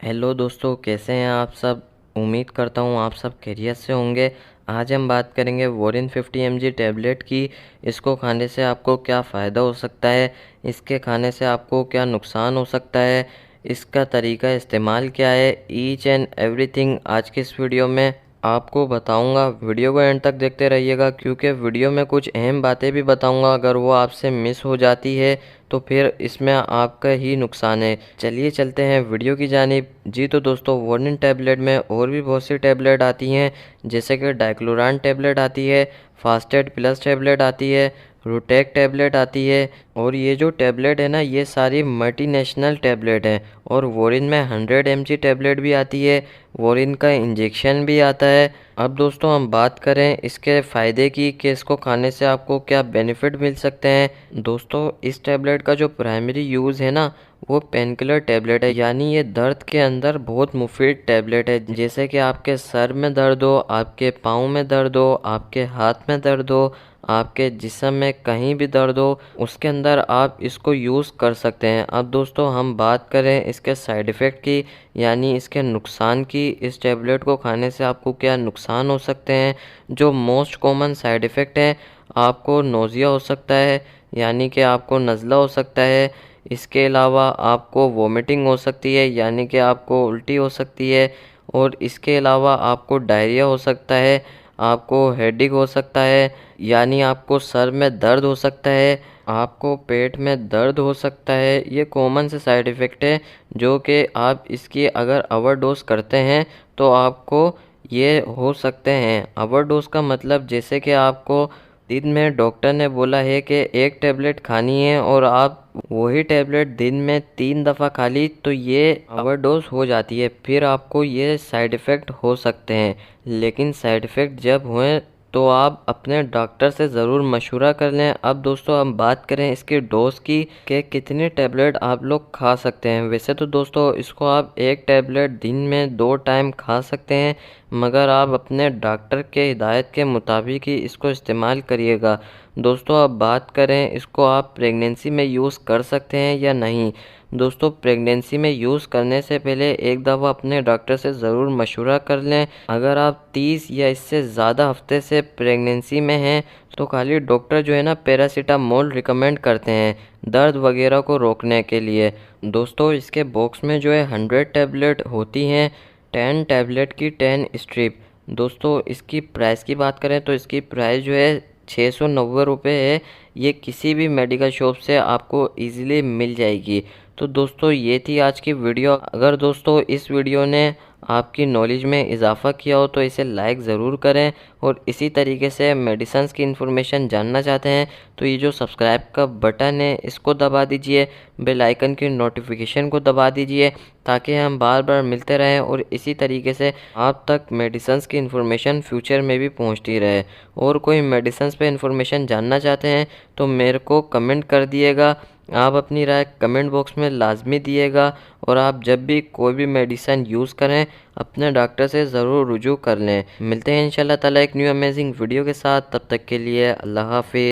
Hello दोस्तों, कैसे हैं आप सब। उम्मीद करता हूँ आप सब खैरियत से होंगे। आज हम बात करेंगे वोरिन 50 mg टैबलेट की। इसको खाने से आपको क्या फ़ायदा हो सकता है, इसके खाने से आपको क्या नुकसान हो सकता है, इसका तरीका इस्तेमाल क्या है, ईच एंड एवरीथिंग आज की इस वीडियो में आपको बताऊंगा। वीडियो को एंड तक देखते रहिएगा क्योंकि वीडियो में कुछ अहम बातें भी बताऊंगा। अगर वो आपसे मिस हो जाती है तो फिर इसमें आपका ही नुकसान है। चलिए चलते हैं वीडियो की जानिब। जी तो दोस्तों, वार्निन टैबलेट में और भी बहुत सी टैबलेट आती हैं, जैसे कि डाइक्लोरान टैबलेट आती है, फास्टेड प्लस टैबलेट आती है, रोटेक टैबलेट आती है। और ये जो टैबलेट है ना, ये सारी मल्टीनेशनल टैबलेट हैं। और वोरिन में 100 mg टैबलेट भी आती है, वोरिन का इंजेक्शन भी आता है। अब दोस्तों हम बात करें इसके फ़ायदे की कि इसको खाने से आपको क्या बेनिफिट मिल सकते हैं। दोस्तों, इस टैबलेट का जो प्राइमरी यूज़ है ना, वो पेन किलर टैबलेट है, यानी ये दर्द के अंदर बहुत मुफीद टैबलेट है। जैसे कि आपके सर में दर्द हो, आपके पाँव में दर्द हो, आपके हाथ में दर्द हो, आपके जिस्म में कहीं भी दर्द हो, उसके अंदर आप इसको यूज़ कर सकते हैं। अब दोस्तों हम बात करें इसके साइड इफ़ेक्ट की, यानी इसके नुकसान की। इस टैबलेट को खाने से आपको क्या नुकसान हो सकते हैं। जो मोस्ट कॉमन साइड इफ़ेक्ट है, आपको नोज़िया हो सकता है, यानी कि आपको नज़ला हो सकता है। इसके अलावा आपको वोमिटिंग हो सकती है, यानी कि आपको उल्टी हो सकती है। और इसके अलावा आपको डायरिया हो सकता है, आपको हेडेक हो सकता है, यानी आपको सर में दर्द हो सकता है, आपको पेट में दर्द हो सकता है। ये कॉमन से साइड इफ़ेक्ट है जो कि आप इसकी अगर ओवरडोज करते हैं तो आपको ये हो सकते हैं। ओवरडोज का मतलब जैसे कि आपको दिन में डॉक्टर ने बोला है कि एक टैबलेट खानी है और आप वही टैबलेट दिन में 3 दफ़ा खा ली, तो ये ओवरडोज हो जाती है, फिर आपको ये साइड इफ़ेक्ट हो सकते हैं। लेकिन साइड इफ़ेक्ट जब हुए तो आप अपने डॉक्टर से ज़रूर मशवरा कर लें। अब दोस्तों हम बात करें इसकी डोज की कि कितनी टैबलेट आप लोग खा सकते हैं। वैसे तो दोस्तों इसको आप एक टैबलेट दिन में 2 टाइम खा सकते हैं, मगर आप अपने डॉक्टर के हिदायत के मुताबिक ही इसको इस्तेमाल करिएगा। दोस्तों अब बात करें इसको आप प्रेगनेंसी में यूज़ कर सकते हैं या नहीं। दोस्तों, प्रेगनेंसी में यूज़ करने से पहले एक दफ़ा अपने डॉक्टर से ज़रूर मशवरा कर लें। अगर आप 30 या इससे ज़्यादा हफ्ते से प्रेगनेंसी में हैं तो खाली डॉक्टर जो है ना पैरासीटामोल रिकमेंड करते हैं दर्द वगैरह को रोकने के लिए। दोस्तों इसके बॉक्स में जो है 100 टैबलेट होती हैं, 10 टैबलेट की 10 स्ट्रिप। दोस्तों इसकी प्राइस की बात करें तो इसकी प्राइस जो है 690 रुपये है। ये किसी भी मेडिकल शॉप से आपको इजीली मिल जाएगी। तो दोस्तों ये थी आज की वीडियो। अगर दोस्तों इस वीडियो ने आपकी नॉलेज में इजाफ़ा किया हो तो इसे लाइक ज़रूर करें। और इसी तरीके से मेडिसिन्स की इन्फॉर्मेशन जानना चाहते हैं तो ये जो सब्सक्राइब का बटन है इसको दबा दीजिए, बेल आइकन की नोटिफिकेशन को दबा दीजिए, ताकि हम बार बार मिलते रहें और इसी तरीके से आप तक मेडिसिन्स की इन्फॉर्मेशन फ्यूचर में भी पहुंचती रहे। और कोई मेडिसिन्स पे इन्फॉर्मेशन जानना चाहते हैं तो मेरे को कमेंट कर दिएगा। आप अपनी राय कमेंट बॉक्स में लाजमी दिएगा। और आप जब भी कोई भी मेडिसिन यूज़ करें अपने डॉक्टर से ज़रूर रुजू कर लें। मिलते हैं इंशाल्लाह ताला एक न्यू अमेजिंग वीडियो के साथ। तब तक के लिए अल्लाह हाफिज़।